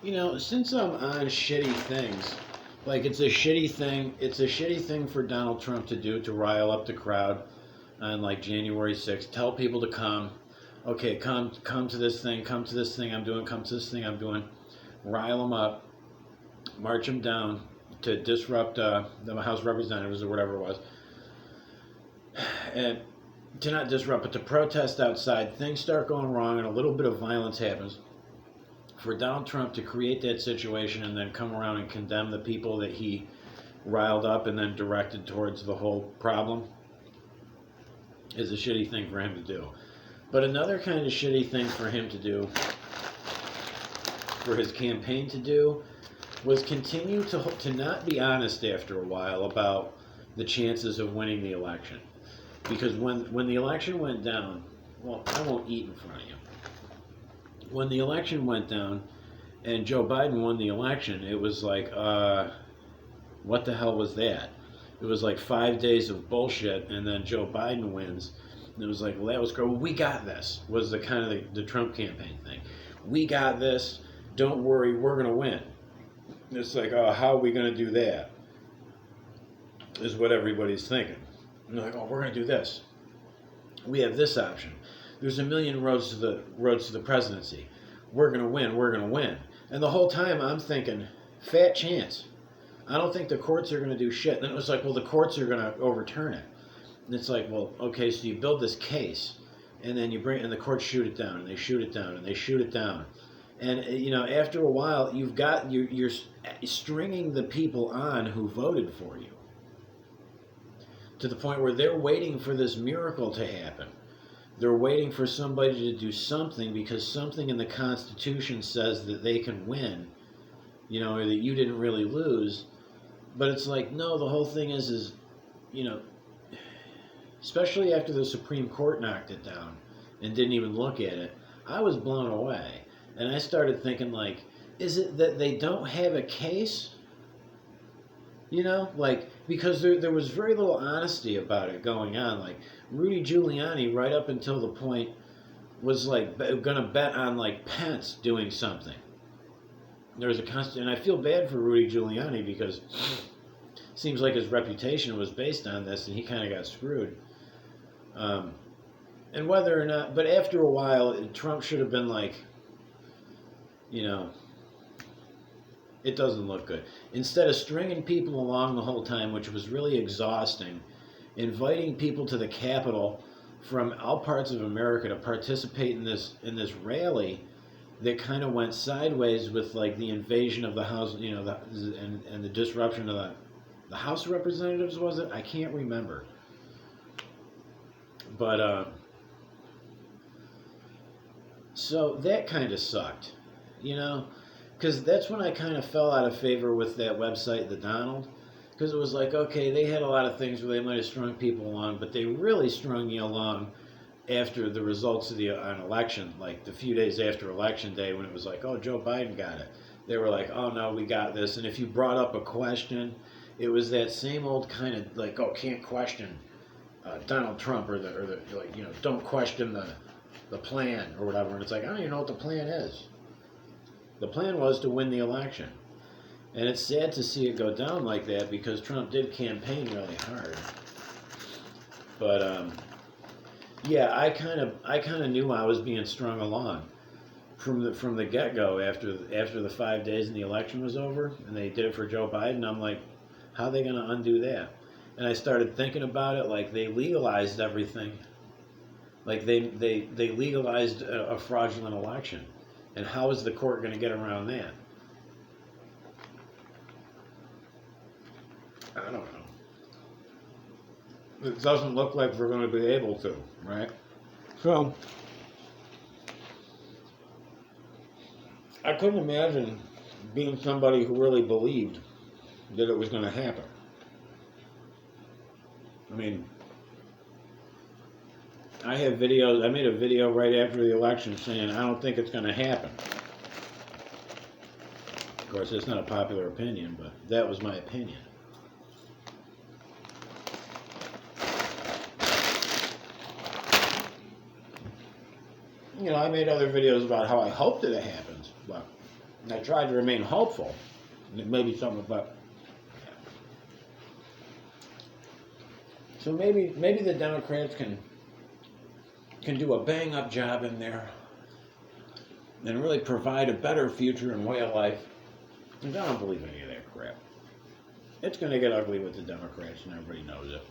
Since I'm on shitty things, like it's a shitty thing for Donald Trump to do to rile up the crowd on like January 6th. Tell people to come. Okay, come to this thing, come to this thing I'm doing, come to this thing I'm doing. Rile them up, march them down to disrupt the House of Representatives or whatever it was. And to not disrupt, but to protest outside. Things start going wrong and a little bit of violence happens. For Donald Trump to create that situation and then come around and condemn the people that he riled up and then directed towards the whole problem is a shitty thing for him to do. But another kind of shitty thing for him to do, for his campaign to do, was continue to not be honest after a while about the chances of winning the election. Because when the election went down, well, I won't eat in front of you. When the election went down and Joe Biden won the election, it was like, what the hell was that? It was like 5 days of bullshit, and then Joe Biden wins. And it was like, well, that was great. We got this, was the kind of the Trump campaign thing. We got this. Don't worry, we're going to win. It's like, oh, how are we going to do that? Is what everybody's thinking. And they're like, oh, we're going to do this. We have this option. There's a million roads to the presidency. We're going to win. We're going to win. And the whole time I'm thinking, fat chance. I don't think the courts are going to do shit. And then it was like, well, the courts are going to overturn it. And it's like, well, okay, so you build this case, and then and the courts shoot it down, and they shoot it down, and they shoot it down. And, after a while, you're stringing the people on who voted for you to the point where they're waiting for this miracle to happen. They're waiting for somebody to do something because something in the Constitution says that they can win, or that you didn't really lose. But it's like, no, the whole thing is, especially after the Supreme Court knocked it down and didn't even look at it, I was blown away. And I started thinking, like, is it that they don't have a case? Because there was very little honesty about it going on. Like, Rudy Giuliani, right up until the point, was like going to bet on like Pence doing something. There was and I feel bad for Rudy Giuliani because it seems like his reputation was based on this, and he kind of got screwed. And whether or not, but after a while, Trump should have been like, it doesn't look good. Instead of stringing people along the whole time, which was really exhausting, inviting people to the Capitol from all parts of America to participate in this rally that kind of went sideways with like the invasion of the House, and the disruption of the House of Representatives, was it? I can't remember. But so that kind of sucked, because that's when I kind of fell out of favor with that website, The Donald, because it was like, okay, they had a lot of things where they might have strung people along, but they really strung you along after the results of an election, like the few days after Election Day when it was like, oh, Joe Biden got it. They were like, oh, no, we got this. And if you brought up a question, it was that same old kind of like, oh, can't question Donald Trump or the don't question the plan or whatever. And it's like, I don't even know what the plan is. The plan was to win the election. And it's sad to see it go down like that because Trump did campaign really hard. But yeah, I kind of knew I was being strung along from the get-go after the 5 days and the election was over, and they did it for Joe Biden. I'm like, how are they going to undo that? And I started thinking about it, like they legalized everything. Like they legalized a fraudulent election. And how is the court going to get around that? I don't know. It doesn't look like we're going to be able to, right? So, I couldn't imagine being somebody who really believed that it was going to happen. I mean, I have videos. I made a video right after the election saying I don't think it's going to happen. Of course, it's not a popular opinion, but that was my opinion. I made other videos about how I hope that it happens, but I tried to remain hopeful. Maybe something about. So maybe the Democrats can do a bang up job in there and really provide a better future and way of life. Because I don't believe any of that crap. It's going to get ugly with the Democrats, and everybody knows it.